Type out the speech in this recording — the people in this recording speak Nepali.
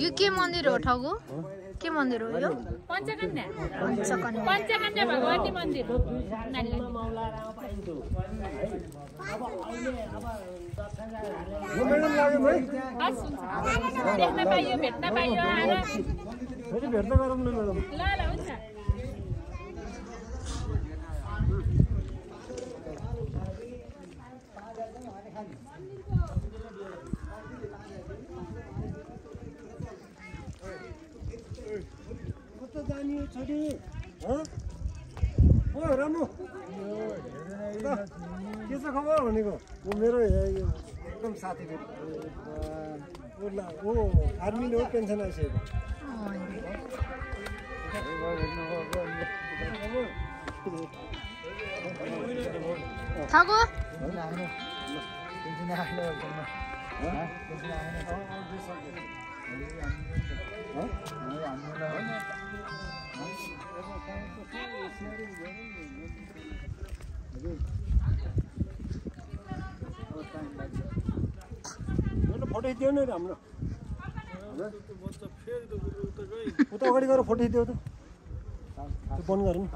यो के मन्दिर हो ठगु के मन्दिर हो यो पञ्चकन्या पञ्चकन्या पञ्चकन्या भगवती मन्दिर देख्न पाइयो भेट्न पाइयो फेरि भेट्न गरौँ न म्याडम ल ल हुन्छ कता जाने छोरी हो ओ रामु के छ खबर भनेको ऊ मेरो एकदम साथी ऊ आर्मीले हो पेन्सन आइसकेको ठगु फोटो खिच्यो नि राम्रो उता अगाडि गएर फोटो खिच्यो त बन्द गरौँ